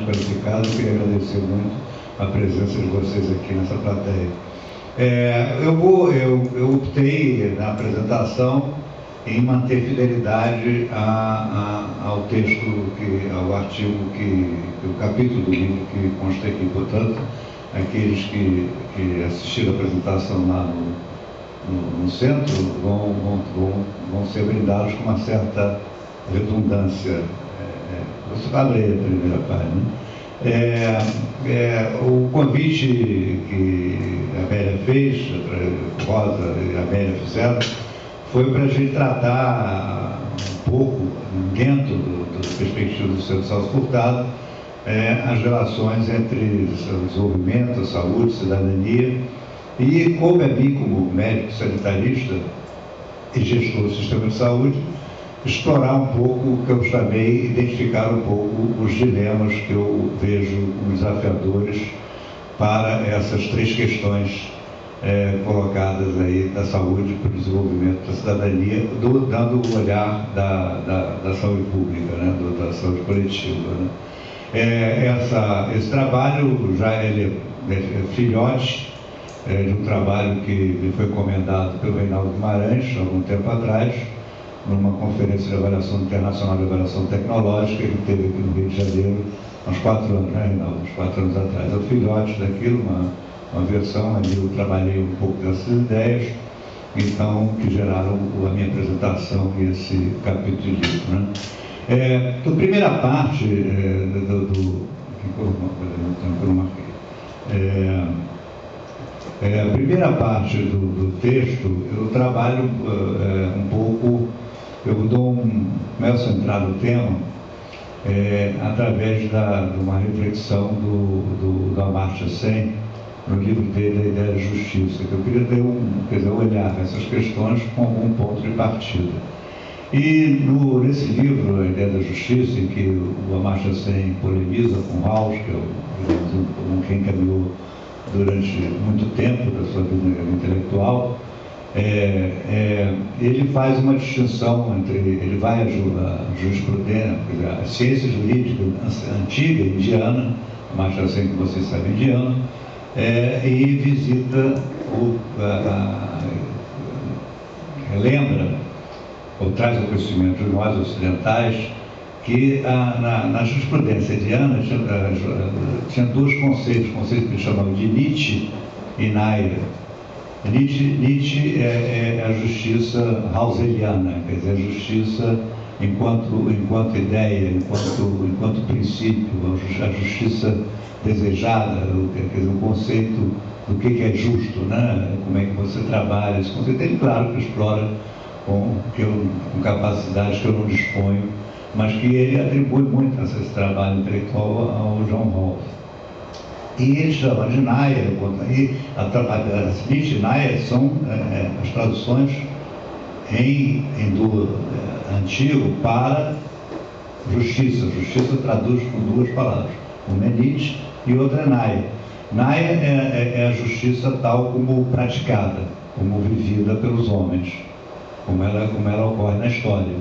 qualificado. Eu queria agradecer muito a presença de vocês aqui nessa plateia. Eu optei na apresentação em manter fidelidade ao texto, ao artigo, o capítulo do livro que consta aqui. Portanto, aqueles que assistiram a apresentação lá no centro vão ser brindados com uma certa redundância. Você abre aí a primeira página. O convite que a Amélia fez, a Rosa e a Amélia fizeram, foi para a gente tratar um pouco, dentro da perspectiva do Centro Celso Furtado, as relações entre o desenvolvimento, a saúde, a cidadania, e coube a mim, como médico sanitarista e gestor do sistema de saúde, explorar um pouco o que eu chamei, identificar um pouco os dilemas que eu vejo como desafiadores para essas três questões colocadas aí da saúde para o desenvolvimento da cidadania, dando o olhar da saúde pública, né, da saúde coletiva. Né. Esse trabalho já é filhote de um trabalho que me foi encomendado pelo Reinaldo Guimarães, há algum tempo atrás, numa conferência de avaliação internacional de avaliação tecnológica, que teve aqui no Rio de Janeiro há uns 4 anos, né, Reinaldo? Uns 4 anos atrás. É o filhote daquilo, uma versão, ali eu trabalhei um pouco dessas ideias, então, que geraram a minha apresentação e esse capítulo de livro. Né? A primeira parte a primeira parte do texto, eu trabalho um pouco, eu começo a entrar no tema através de uma reflexão do Amartya Sen, no livro dele, A Ideia de Justiça, que eu queria olhar essas questões com algum ponto de partida. E nesse livro, A Ideia da Justiça, em que o Amartya Sen polemiza com Rawls, que é quem caminhou durante muito tempo da sua vida intelectual, ele faz uma distinção entre, ele vai à jurisprudência, a ciência jurídica antiga, indiana, Amartya Sen, que vocês sabem, indiano, e visita, lembra, ou traz ao conhecimento de nós ocidentais, que na jurisprudência indiana tinha dois conceitos que eles chamavam de Niti e Naya. Niti é a justiça rawlsiana, quer dizer, a justiça enquanto ideia, enquanto princípio, a justiça desejada, quer dizer, o conceito do que é justo, né? Como é que você trabalha. Esse conceito ele, claro, que explora com capacidades que eu não disponho, mas que ele atribui muito esse trabalho intelectual ao John Rawls. E ele chama de Naya, e as Niti e Naya são as traduções do antigo para justiça. Justiça traduz com duas palavras, uma é Niti e outra é Naya. Naya é a justiça tal como praticada, como vivida pelos homens, como ela ocorre na história.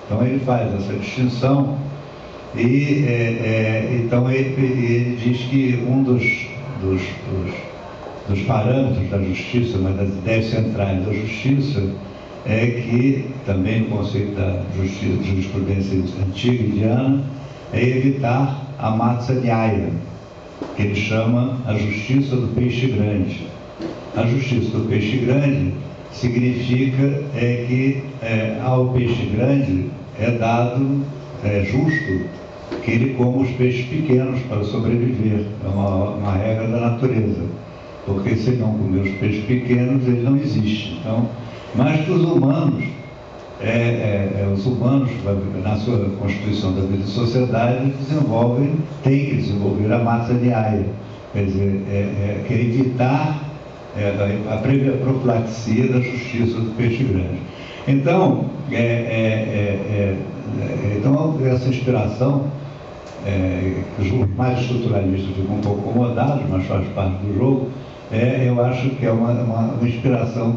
Então ele faz essa distinção e então ele diz que um dos parâmetros da justiça, uma das ideias centrais da justiça, é que também no conceito da jurisprudência antiga indiana, é evitar a matsa nyaya, que ele chama a justiça do peixe grande. A justiça do peixe grande significa que ao peixe grande é dado, justo, que ele coma os peixes pequenos para sobreviver. É uma regra da natureza, porque se não comer os peixes pequenos, ele não existe. Então, mas que os humanos, na sua constituição da vida e sociedade, têm que desenvolver a matsa nyaya, quer dizer, que é evitar a profilaxia da justiça do peixe grande. Então, então essa inspiração, os mais estruturalistas ficam um pouco incomodados, mas faz parte do jogo, eu acho que é uma inspiração,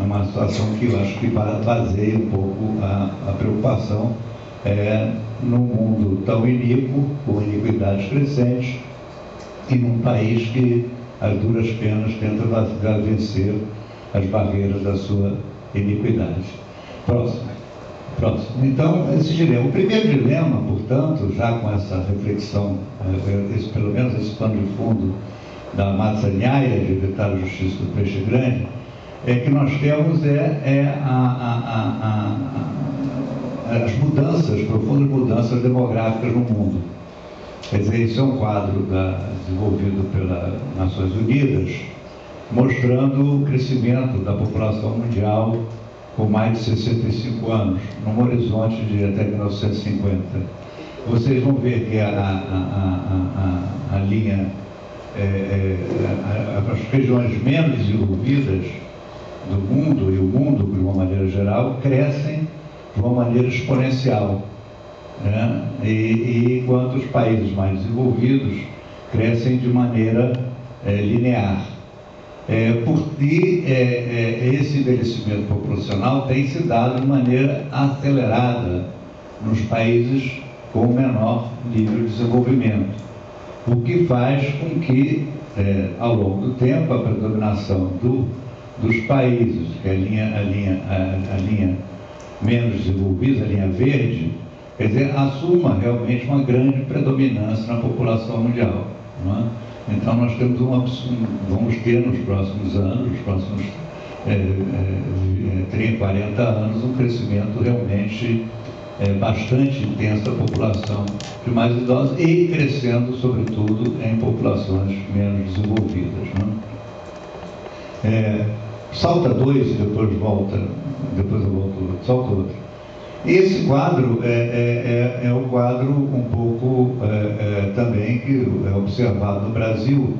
uma situação que eu acho que baseia um pouco a preocupação num mundo tão iníquo, com iniquidades crescentes e num país que, às duras penas, tenta vencer as barreiras da sua iniquidade. Próximo. Então, esse dilema. O primeiro dilema, portanto, já com essa reflexão, pelo menos esse pano de fundo da Massa Nyaya, de evitar a justiça do peixe grande, é que nós temos as mudanças, profundas mudanças demográficas no mundo. Quer dizer, isso é um quadro desenvolvido pelas Nações Unidas, mostrando o crescimento da população mundial com mais de 65 anos, num horizonte de até 1950. Vocês vão ver que a linha, as regiões menos desenvolvidas do mundo, e o mundo, de uma maneira geral, crescem de uma maneira exponencial, né? Enquanto os países mais desenvolvidos crescem de maneira linear. Porque esse envelhecimento populacional tem se dado de maneira acelerada nos países com menor nível de desenvolvimento, o que faz com que, ao longo do tempo, a predominação dos países, que é a linha menos desenvolvida, a linha verde, quer dizer, assuma realmente uma grande predominância na população mundial, não é? Então, nós temos vamos ter nos próximos anos, nos próximos 30, 40 anos, um crescimento realmente bastante intenso da população de mais idosos e crescendo, sobretudo, em populações menos desenvolvidas, né? Salta dois e depois eu volto, salta outro. Esse quadro é um quadro um pouco também que é observado no Brasil,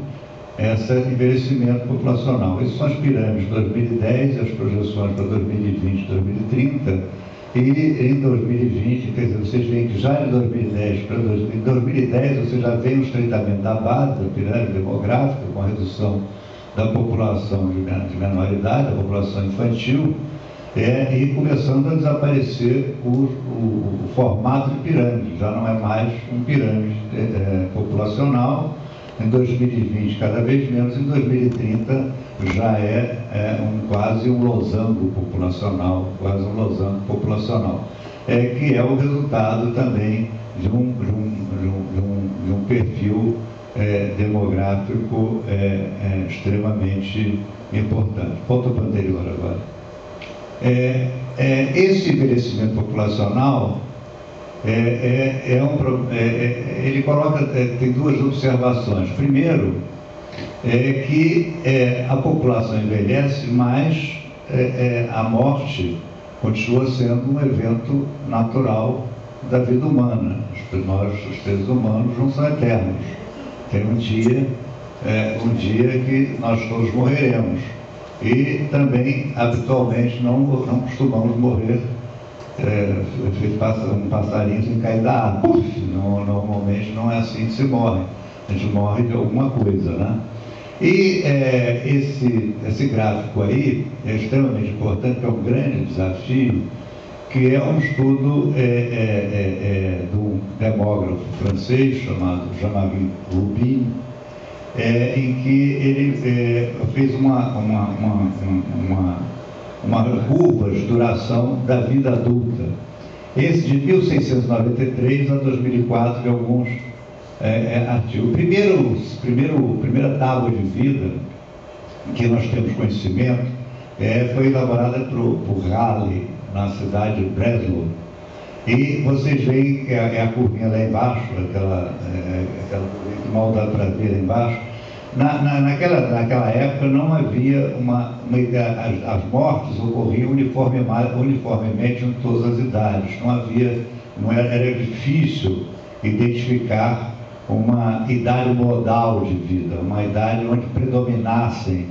esse envelhecimento populacional. Essas são as pirâmides de 2010, as projeções para 2020 e 2030, e em 2020, quer dizer, vocês veem que já de 2010 para 2010 você já vê um estreitamento da base da pirâmide demográfica, com a redução da população de menor idade, da população infantil, e começando a desaparecer o formato de pirâmide, já não é mais um pirâmide populacional. Em 2020 cada vez menos, em 2030 já quase um losango populacional, que é o resultado também de um perfil demográfico extremamente importante. Volta para o anterior agora. Esse envelhecimento populacional ele coloca, tem duas observações. Primeiro, que a população envelhece, mas a morte continua sendo um evento natural da vida humana. Nós, os seres humanos, não são eternos. Tem um dia que nós todos morreremos. E também, habitualmente, não costumamos morrer um passarinho sem cair da árvore. Normalmente não é assim que se morre. A gente morre de alguma coisa, né? E esse gráfico aí é extremamente importante, que é um grande desafio, que é um estudo do demógrafo francês chamado Jean-Marie Rubin, em que ele fez uma curva de duração da vida adulta. Esse de 1693 a 2004, de alguns artigos. Primeira tábua de vida que nós temos conhecimento foi elaborada por Raleigh, na cidade de Breslau. E vocês veem que a curvinha lá embaixo, aquela curvinha que mal dá para ver lá embaixo. Naquela época não havia as mortes ocorriam uniformemente em todas as idades. Era difícil identificar uma idade modal de vida, uma idade onde predominassem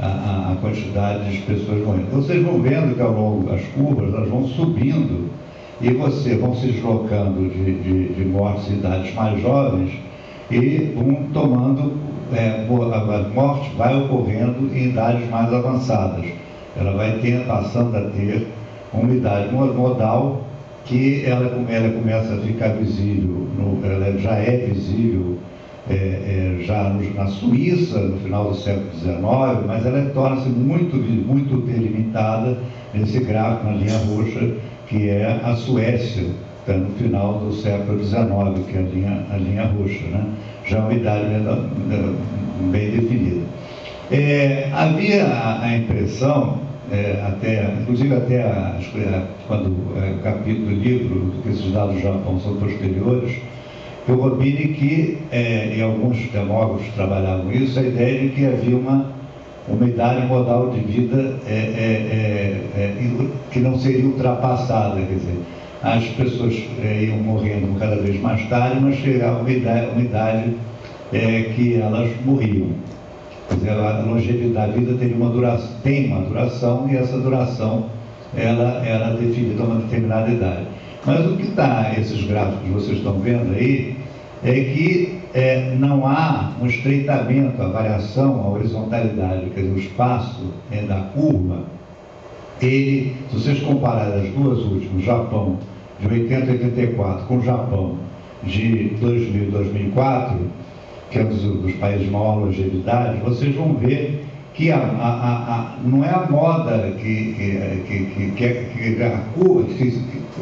a quantidade de pessoas morrendo. Vocês vão vendo que ao longo das curvas elas vão subindo e vão se deslocando de mortes em idades mais jovens e vão tomando, a morte vai ocorrendo em idades mais avançadas. Ela vai passando a ter uma idade modal que ela começa a ficar visível, ela já é visível já na Suíça, no final do século XIX, mas ela torna-se muito delimitada nesse gráfico, na linha roxa, que é a Suécia, está no final do século XIX, que é a linha roxa, né? Já uma idade bem definida. Havia a impressão, inclusive quando o capítulo do livro, que esses dados do Japão são posteriores, eu opine que, e alguns demógrafos trabalhavam isso, a ideia de que havia uma idade modal de vida que não seria ultrapassada, quer dizer, as pessoas iam morrendo cada vez mais tarde, mas chegava uma idade que elas morriam. Quer dizer, a longevidade da vida tem uma duração, e essa duração ela era definida a uma determinada idade. Mas o que está, esses gráficos que vocês estão vendo aí, é que não há um estreitamento, a variação, a horizontalidade, quer dizer, o espaço da curva. Se vocês compararem as duas últimas, Japão de 80 a 84 com o Japão de 2000 e 2004, que é dos países de maior longevidade, vocês vão ver que não é a moda a curva,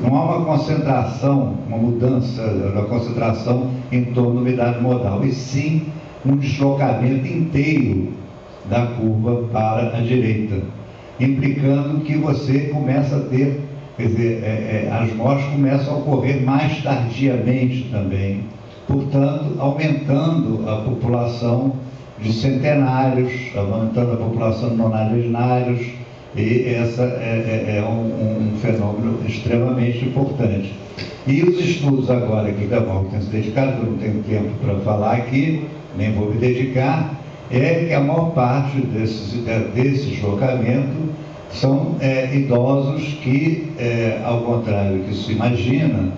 não há uma concentração, uma mudança da concentração em torno da idade modal, e sim um deslocamento inteiro da curva para a direita, implicando que você começa a ter, quer dizer, as mortes começam a ocorrer mais tardiamente também, portanto, aumentando a população de centenários, aumentando a população de nonagenários, e essa é um fenômeno extremamente importante. E os estudos agora que os demógrafos têm se dedicado, que eu não tenho tempo para falar aqui, nem vou me dedicar, é que a maior parte desse deslocamento são idosos que, ao contrário do que se imagina,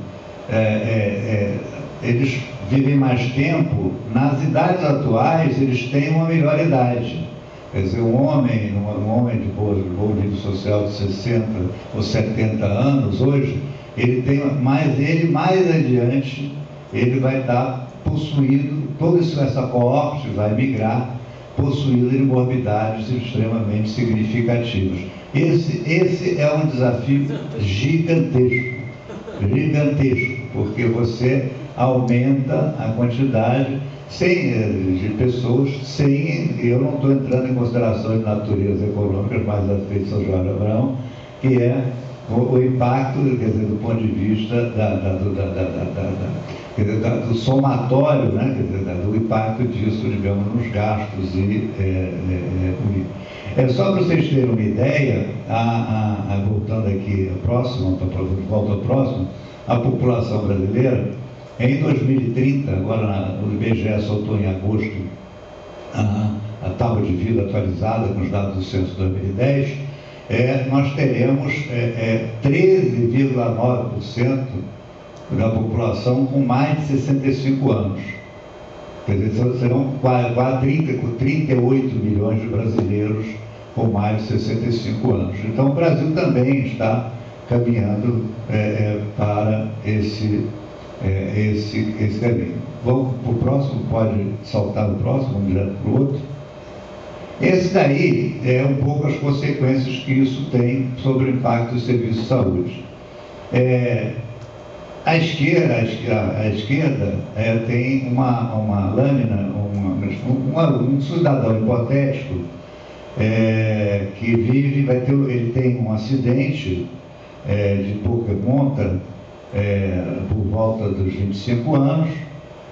eles vivem mais tempo. Nas idades atuais, eles têm uma melhor idade. Quer dizer, um homem de bom nível social de 60 ou 70 anos, hoje, mais adiante, ele vai estar possuído, toda essa coorte vai migrar, possuído de morbidades extremamente significativas. Esse é um desafio gigantesco, porque você aumenta a quantidade de pessoas eu não estou entrando em considerações de natureza econômicas, mas a feita São João de Abraão, que é o impacto, quer dizer, do ponto de vista do somatório, né, quer dizer, do impacto disso, digamos, nos gastos só para vocês terem uma ideia, voltando aqui volta ao próximo, a população brasileira, em 2030, agora o IBGE soltou em agosto a tábua de vida atualizada com os dados do censo de 2010, nós teremos 13,9% da população com mais de 65 anos. Quer dizer, serão quase 38 milhões de brasileiros com mais de 65 anos. Então, o Brasil também está caminhando para esse caminho. Vamos para o próximo, pode saltar o próximo, vamos direto para o outro. Esse daí é um pouco as consequências que isso tem sobre o impacto do serviço de saúde. A esquerda tem uma lâmina, um cidadão hipotético que ele tem um acidente de pouca monta por volta dos 25 anos,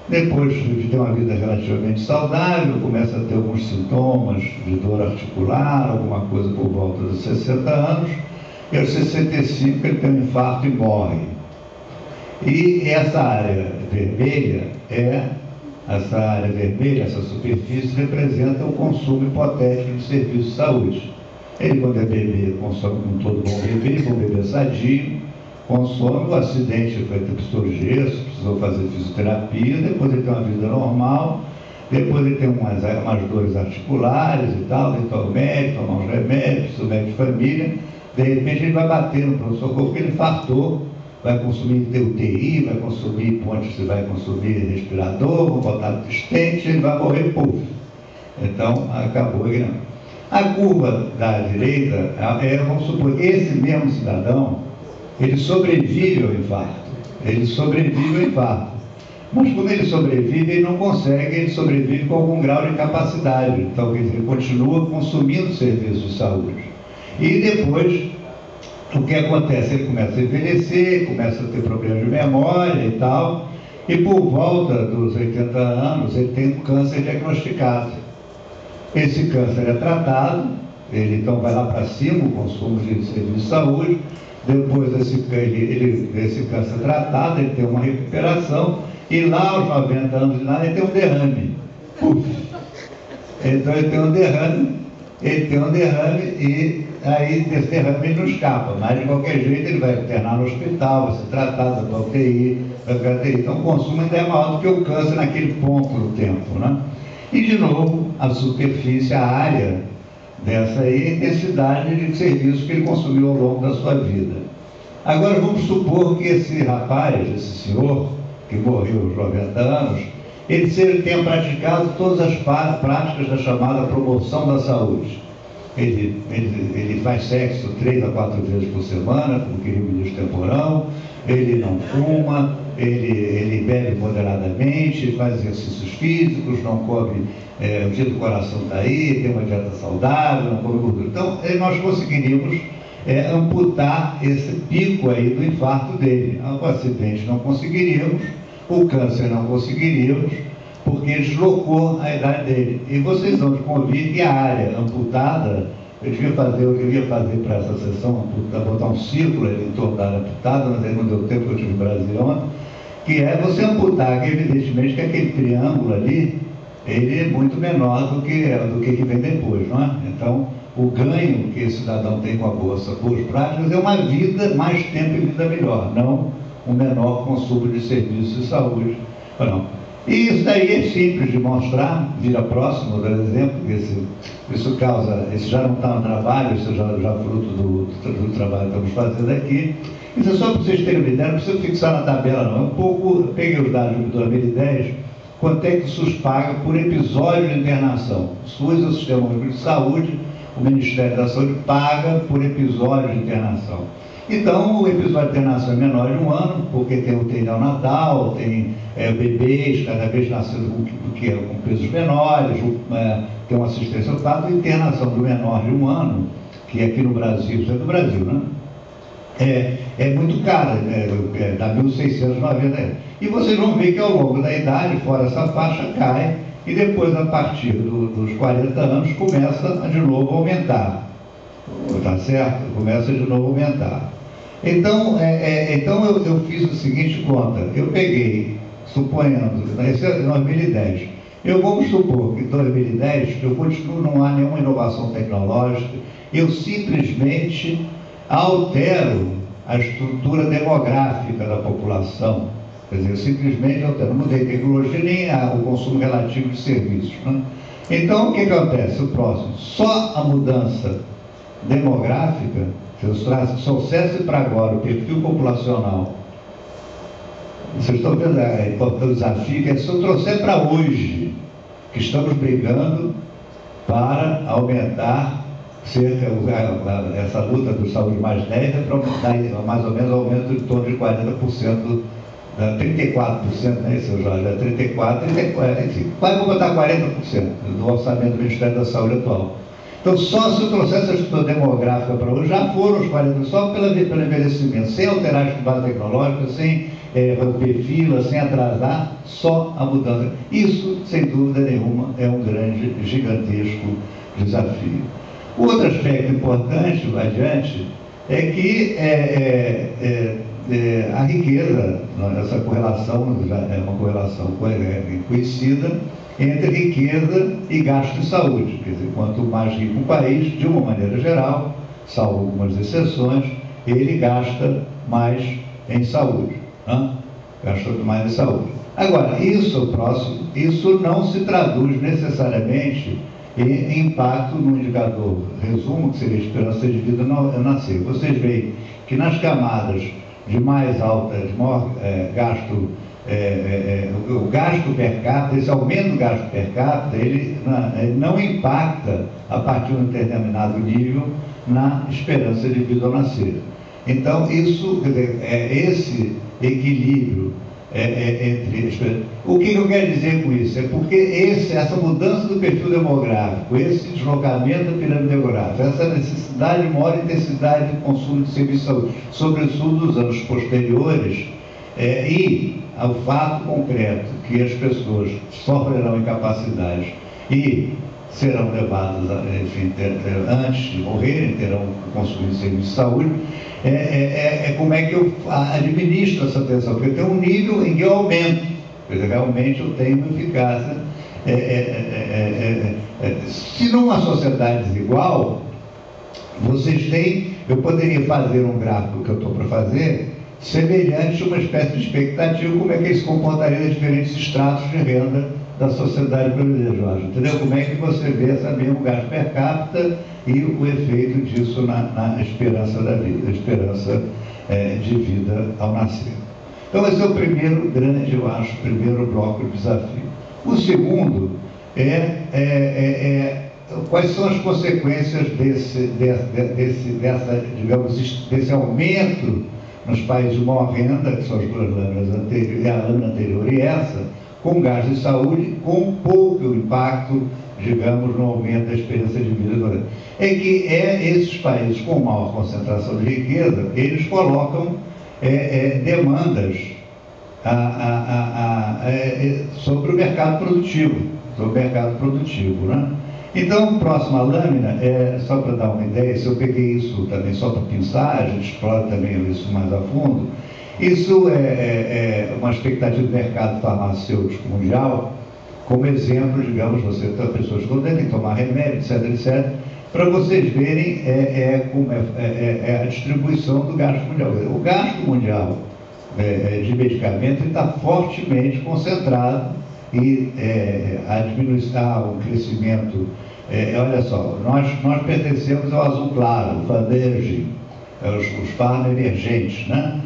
depois de ter uma vida relativamente saudável, começa a ter alguns sintomas de dor articular, alguma coisa por volta dos 60 anos, e aos 65 ele tem um infarto e morre. E essa área vermelha, essa superfície, representa o consumo hipotético de serviço de saúde. Ele, quando é bebê, consome como todo bom bebê sadio, consome, o acidente foi ter precisou de gesso, precisou fazer fisioterapia, depois ele tem uma vida normal, depois ele tem umas dores articulares e tal, ele toma o médico, toma uns remédios, precisa do médico de família, de repente ele vai bater no pronto-socorro porque ele infartou vai consumir UTI, vai consumir ponte, você vai consumir respirador, vão botar estente, ele vai morrer, puf. Então, acabou aqui não. A curva da direita, vamos supor, esse mesmo cidadão, ele sobrevive ao infarto. Ele sobrevive ao infarto. Mas quando ele sobrevive, ele não consegue, ele sobrevive com algum grau de incapacidade. Então, ele continua consumindo serviços de saúde. E depois, o que acontece? Ele começa a envelhecer, começa a ter problemas de memória e tal, e por volta dos 80 anos, ele tem um câncer diagnosticado. Esse câncer é tratado, ele então vai lá para cima, o consumo de serviço de saúde, depois esse câncer tratado, ele tem uma recuperação, e lá aos 90 anos de idade ele tem um derrame. Puf. Então ele tem um derrame e aí desse derrame ele não escapa, mas de qualquer jeito ele vai internar no hospital, vai ser tratado da UTI, então o consumo ainda é maior do que o câncer naquele ponto do tempo, né? E de novo, a superfície, a área dessa aí, a intensidade de serviços que ele consumiu ao longo da sua vida. Agora vamos supor que esse rapaz, esse senhor, que morreu aos 90 anos, ele tenha praticado todas as práticas da chamada promoção da saúde. Ele faz sexo 3 a 4 vezes por semana, com equilíbrio temporão, ele não fuma, ele bebe moderadamente, faz exercícios físicos, não come, o dia do coração está aí, tem uma dieta saudável, não come gordura. Então, nós conseguiríamos amputar esse pico aí do infarto dele. O acidente não conseguiríamos, o câncer não conseguiríamos, porque deslocou a idade dele. E vocês vão convir que a área amputada, eu ia fazer para essa sessão, botar um círculo ali em torno da área amputada, mas aí não deu tempo, eu estive em Brasília ontem, que é você amputar, que evidentemente que aquele triângulo ali, ele é muito menor do que vem depois, não é? Então, o ganho que esse cidadão tem com a boas práticas é uma vida, mais tempo e vida melhor, não um menor consumo de serviços de saúde. Não. E isso daí é simples de mostrar, vira próximo do exemplo, que isso já não está no trabalho, isso já fruto do trabalho que estamos fazendo aqui. Isso é só para vocês terem uma ideia, não precisa fixar na tabela não. Eu peguei os dados de 2010, quanto é que o SUS paga por episódio de internação. O SUS é o Sistema Único de Saúde, o Ministério da Saúde paga por episódio de internação. Então, o episódio de internação é menor de 1 ano, porque tem UTI neonatal, tem bebês cada vez nascendo com pesos menores, tem uma assistência ao parto, a internação do menor de 1 ano, que aqui no Brasil, isso é do Brasil, né? É muito cara, dá 1.690. E vocês vão ver que ao longo da idade, fora essa faixa, cai, e depois, a partir dos 40 anos, começa de novo a aumentar. Tá certo? Começa de novo a aumentar. Então, eu fiz a seguinte conta. Eu peguei, suponhando, esse é 2010. Vamos supor que em 2010 eu continuo, não há nenhuma inovação tecnológica, eu simplesmente altero a estrutura demográfica da população. Quer dizer, eu simplesmente altero, não mudei a tecnologia nem o consumo relativo de serviços, né? Então, o que acontece? O próximo, só a mudança demográfica, se eu trouxesse para agora o perfil populacional, vocês estão vendo o desafio, que é se eu trouxer para hoje, que estamos brigando para aumentar essa luta do saúde mais leve, para aumentar mais ou menos aumento em torno de 40%, 34%, né, seu Jorge? 34%, enfim, vou botar 40% do orçamento do Ministério da Saúde atual. Então, só se eu trouxesse a estrutura demográfica para hoje, já foram os 40%, só pelo envelhecimento, sem alterar a estrutura tecnológica, sem romper fila, sem atrasar, só a mudança. Isso, sem dúvida nenhuma, é um grande, gigantesco desafio. O outro aspecto importante, lá adiante, é que a riqueza, essa correlação, já é uma correlação conhecida, entre riqueza e gasto de saúde. Quer dizer, quanto mais rico o país, de uma maneira geral, salvo algumas exceções, ele gasta mais em saúde. Né? Gasta mais em saúde. Agora, isso não se traduz necessariamente em impacto no indicador resumo, que seria a esperança de vida nascer. Vocês veem que nas camadas de mais alta, de maior gasto, o gasto per capita, esse aumento do gasto per capita, ele não impacta, a partir de um determinado nível, na esperança de vida ao nascer. Então, isso, quer dizer, esse equilíbrio entre... O que eu quero dizer com isso? É porque essa mudança do perfil demográfico, esse deslocamento da pirâmide demográfica, essa necessidade de maior intensidade de consumo de serviços de saúde, sobretudo nos anos posteriores, e ao fato concreto que as pessoas sofrerão incapacidades e serão levadas, enfim, antes de morrerem, terão consumido serviços de saúde, como é que eu administro essa tensão? Porque tem um nível em que eu aumento, porque realmente eu tenho uma eficácia. Se numa sociedade desigual, vocês têm, eu poderia fazer um gráfico que eu estou para fazer, semelhante a uma espécie de expectativa, como é que ele se comportaria em diferentes estratos de renda da sociedade brasileira, Jorge. Entendeu? Como é que você vê essa mesmo gasto per capita e o efeito disso na esperança da vida, a esperança de vida ao nascer. Então, esse é o primeiro grande, eu acho, primeiro bloco de desafio. O segundo quais são as consequências desse aumento nos países de maior renda, que são as duas lâminas anteriores, a lâmina anterior e essa, com gasto de saúde, com pouco impacto, digamos, no aumento da esperança de vida. É que esses países com maior concentração de riqueza, eles colocam demandas sobre o mercado produtivo, né? Então, próxima lâmina, só para dar uma ideia, se eu peguei isso também só para pensar, a gente explora também isso mais a fundo, isso é uma expectativa do mercado farmacêutico mundial, como exemplo, digamos, você tem pessoas que devem tomar remédio, etc, etc, para vocês verem como a distribuição do gasto mundial. O gasto mundial de medicamento está fortemente concentrado e a diminuição, o crescimento, olha só, nós pertencemos ao azul claro, o FADERJ, os farma emergentes, né?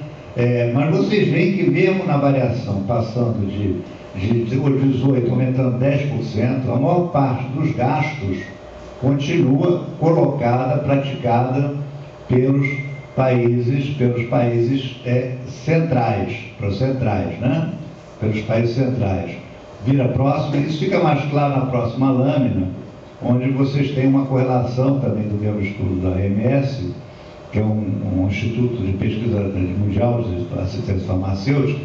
Mas vocês veem que mesmo na variação, passando de 18, aumentando 10%, a maior parte dos gastos continua colocada, praticada pelos países centrais, né? Pelos países centrais. Vira próxima, isso fica mais claro na próxima lâmina, onde vocês têm uma correlação também do mesmo estudo da OMS, que é um instituto de pesquisa mundial de assistência farmacêutica.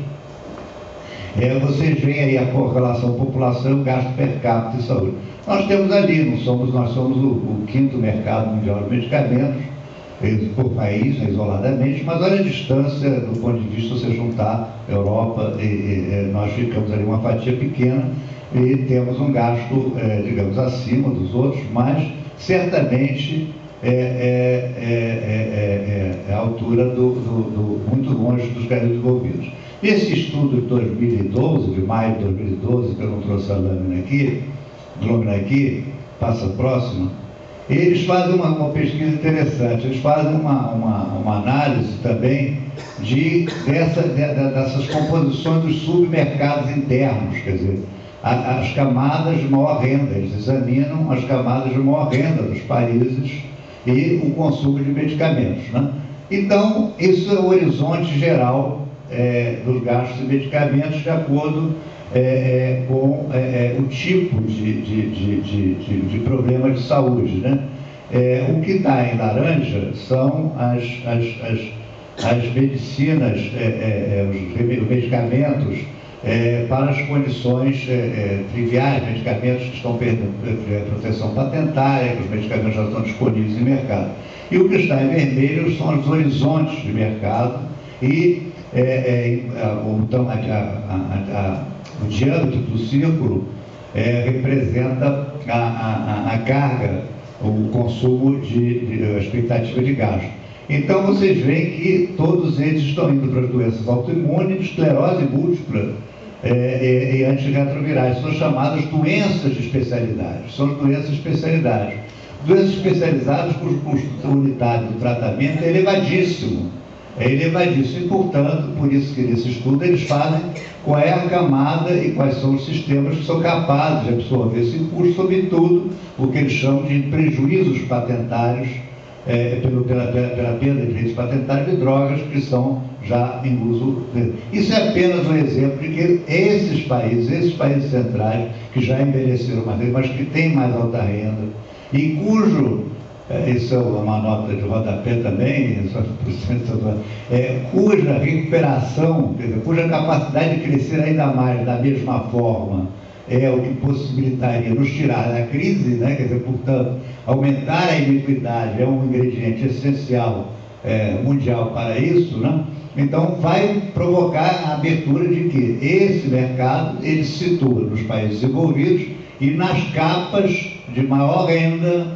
Vocês veem aí a correlação população, gasto per capita e saúde. Nós temos ali, nós somos o quinto mercado mundial de medicamentos, por país, isoladamente, mas olha a distância do ponto de vista, se você juntar Europa nós ficamos ali uma fatia pequena e temos um gasto, digamos, acima dos outros, mas certamente a altura muito longe dos países desenvolvidos. Esse estudo de 2012, de maio de 2012, que eu não trouxe a lâmina aqui, passa a próxima, eles fazem uma pesquisa interessante, eles fazem uma análise também dessas composições dos submercados internos, quer dizer, as camadas de maior renda, eles examinam as camadas de maior renda dos países e o consumo de medicamentos, né? Então, isso é o horizonte geral dos gastos de medicamentos de acordo com o tipo de problema de saúde, né? O que está em laranja são as medicinas, os medicamentos para as condições triviais, medicamentos que estão perdendo proteção patentária, que os medicamentos já estão disponíveis no mercado. E o que está em vermelho são os horizontes de mercado e o diâmetro do círculo representa a carga, o consumo a expectativa de gasto. Então, vocês veem que todos eles estão indo para as doenças autoimunes, esclerose múltipla e antirretrovirais. São chamadas doenças de especialidade. São doenças de especialidade. Doenças especializadas cujo custo unitário do tratamento é elevadíssimo. é elevadíssimo. E, portanto, por isso que nesse estudo eles fazem qual é a camada e quais são os sistemas que são capazes de absorver esse custo, sobretudo o que eles chamam de prejuízos patentários, pela perda de direitos patentários de drogas que são já em uso. Isso é apenas um exemplo de que esses países centrais, que já envelheceram mais, mas que têm mais alta renda, e cujo, isso é uma nota de rodapé também, cuja recuperação, cuja capacidade de crescer ainda mais da mesma forma, é o que possibilitaria nos tirar da crise, né? Quer dizer, portanto, aumentar a iniquidade é um ingrediente essencial mundial para isso, né? Então vai provocar a abertura de que esse mercado ele se situa nos países desenvolvidos e nas capas de maior renda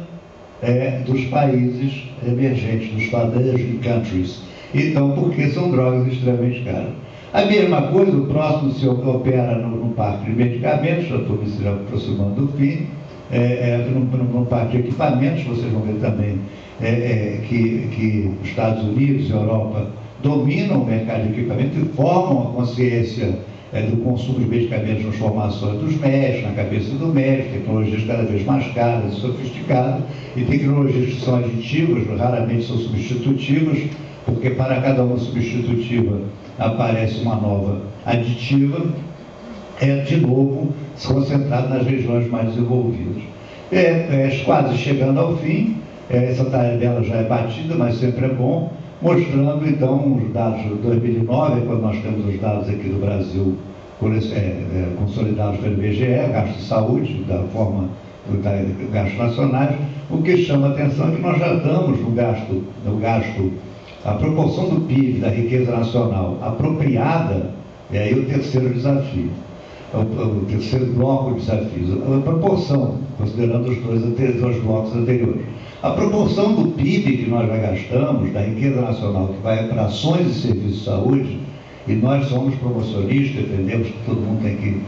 dos países emergentes, dos emerging countries. Então, porque são drogas extremamente caras. A mesma coisa, o próximo se opera no parque de medicamentos, já estou me aproximando do fim, no parque de equipamentos, vocês vão ver também que os Estados Unidos e a Europa dominam o mercado de equipamentos e formam a consciência do consumo de medicamentos nas formações dos médicos, na cabeça do médico, tecnologias cada vez mais caras e sofisticadas, e tecnologias que são aditivas, raramente são substitutivas, porque para cada uma substitutiva aparece uma nova aditiva, de novo concentrado nas regiões mais desenvolvidas. Quase chegando ao fim, essa tabela já é batida, mas sempre é bom, mostrando então os dados de 2009, quando nós temos os dados aqui do Brasil consolidados pelo IBGE, gasto de saúde, da forma gastos nacionais. O que chama a atenção é que nós já estamos no gasto, a proporção do PIB, da riqueza nacional apropriada, e aí o terceiro desafio, o terceiro bloco de desafios, a proporção, considerando os dois blocos anteriores. A proporção do PIB que nós já gastamos, da riqueza nacional, que vai para ações e serviços de saúde, e nós somos promocionistas, defendemos que todo mundo tem que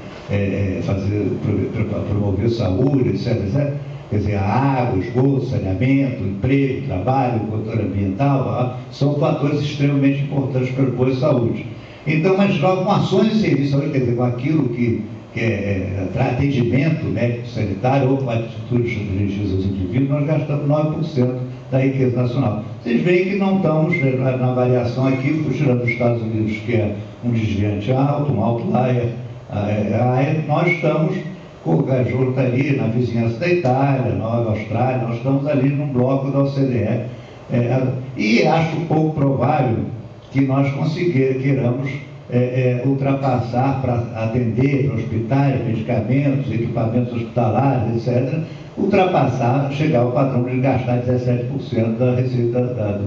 promover saúde, etc. Quer dizer, a água, esgoto, saneamento, emprego, trabalho, controle ambiental, são fatores extremamente importantes para a boa saúde. Então, mas com ações e serviços de saúde, quer dizer, com aquilo que é atendimento médico sanitário ou com atitudes dirigidas aos indivíduos, nós gastamos 9% da riqueza nacional. Vocês veem que não estamos na variação aqui, tirando os Estados Unidos, que é um desviante alto, um outlier, nós estamos a Juro está ali na vizinhança da Itália, Nova Austrália, nós estamos ali num bloco da OCDE. E acho pouco provável que nós queiramos ultrapassar para atender para hospitais, medicamentos, equipamentos hospitalares, etc., chegar ao padrão de gastar 17% da receita da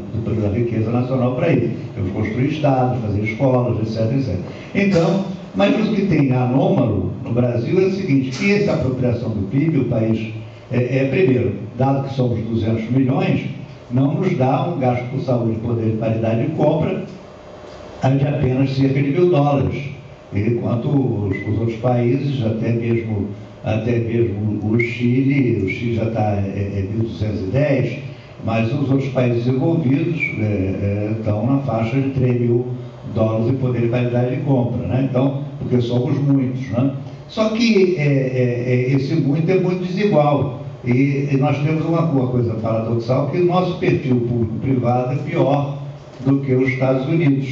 riqueza nacional para isso. Temos que construir estados, fazer escolas, etc. Então, mas o que tem anômalo no Brasil é o seguinte, que essa apropriação do PIB, o país, primeiro, dado que somos 200 milhões, não nos dá um gasto por saúde, poder de paridade de compra de apenas cerca de $1.000, enquanto os outros países, até mesmo o Chile já está em 1.210, mas os outros países desenvolvidos estão na faixa de $3.000 de poder de paridade de compra, né? Então, porque somos muitos, né? Só que esse muito é muito desigual. E nós temos uma coisa paradoxal, que o nosso perfil público-privado é pior do que os Estados Unidos.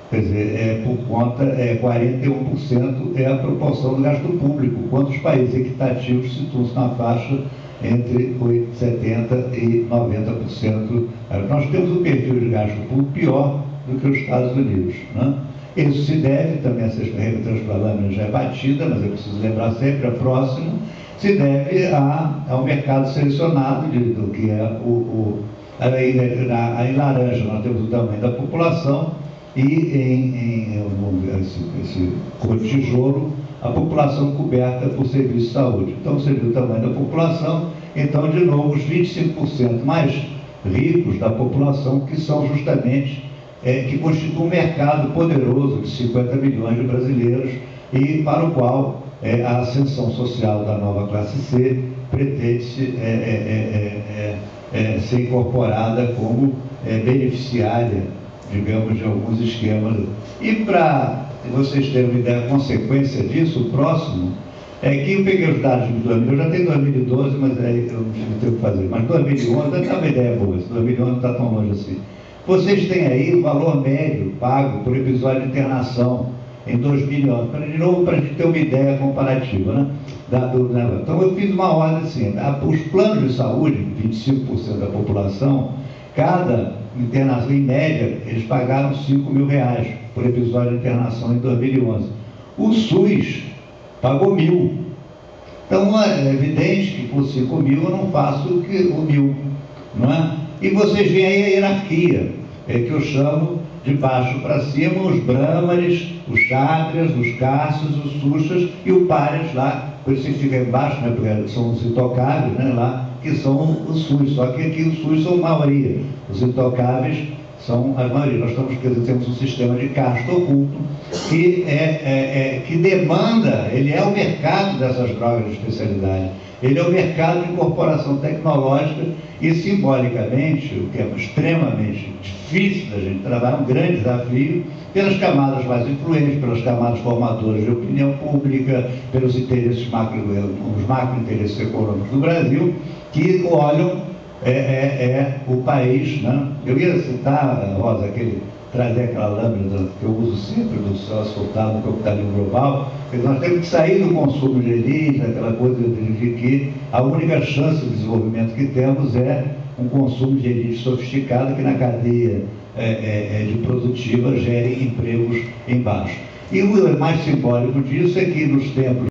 Quer dizer, por conta, 41% é a proporção do gasto público, quanto os países equitativos situam-se na faixa entre 70% e 90%. Nós temos um perfil de gasto público pior do que os Estados Unidos, né? Isso se deve, também essa lâmina já é batida, mas eu preciso lembrar sempre, a próxima, se deve ao mercado selecionado, do que é em laranja nós temos o tamanho da população, e esse cor de tijolo, a população coberta por serviço de saúde. Então, você viu o tamanho da população, então, de novo, os 25% mais ricos da população, que são justamente, que constituem um mercado poderoso de 50 milhões de brasileiros, e para o qual a ascensão social da nova classe C pretende-se ser incorporada como beneficiária digamos, de alguns esquemas. E para vocês terem uma ideia, a consequência disso, o próximo, é que eu peguei os dados de 2000, eu já tenho 2012, mas aí eu não tive tempo de fazer. Mas 2011, dá uma ideia boa, 2011 não está tão longe assim. Vocês têm aí o valor médio pago por episódio de internação em 2011, de novo para a gente ter uma ideia comparativa, né? Então eu fiz uma ordem assim, os planos de saúde, 25% da população, cada internação, em média, eles pagaram R$5.000 por episódio de internação em 2011. O SUS pagou 1.000. Então é evidente que por 5.000 eu não faço o 1.000, não é? E vocês veem aí a hierarquia, que eu chamo de baixo para cima, os brahmanes, os kshatriyas, os cássios, os sushas e o párias lá, por isso que fica embaixo, né, porque são os intocáveis, né, lá, que são os SUS, só que aqui os SUS são maioria, os intocáveis são as maioria. Nós temos um sistema de casta oculto que demanda, ele é o mercado dessas drogas de especialidade, ele é o mercado de incorporação tecnológica e, simbolicamente, o que é extremamente difícil da gente trabalhar, um grande desafio, pelas camadas mais influentes, pelas camadas formadoras de opinião pública, pelos interesses os macrointeresses econômicos do Brasil, que olham o país, né? Eu ia citar, Rosa, trazer aquela lâmina que eu uso sempre do céu asfaltado no capitalismo global, que nós temos que sair do consumo de elite, aquela coisa de que a única chance de desenvolvimento que temos é um consumo de elite sofisticado que na cadeia de produtiva gere empregos embaixo. E o mais simbólico disso é que nos tempos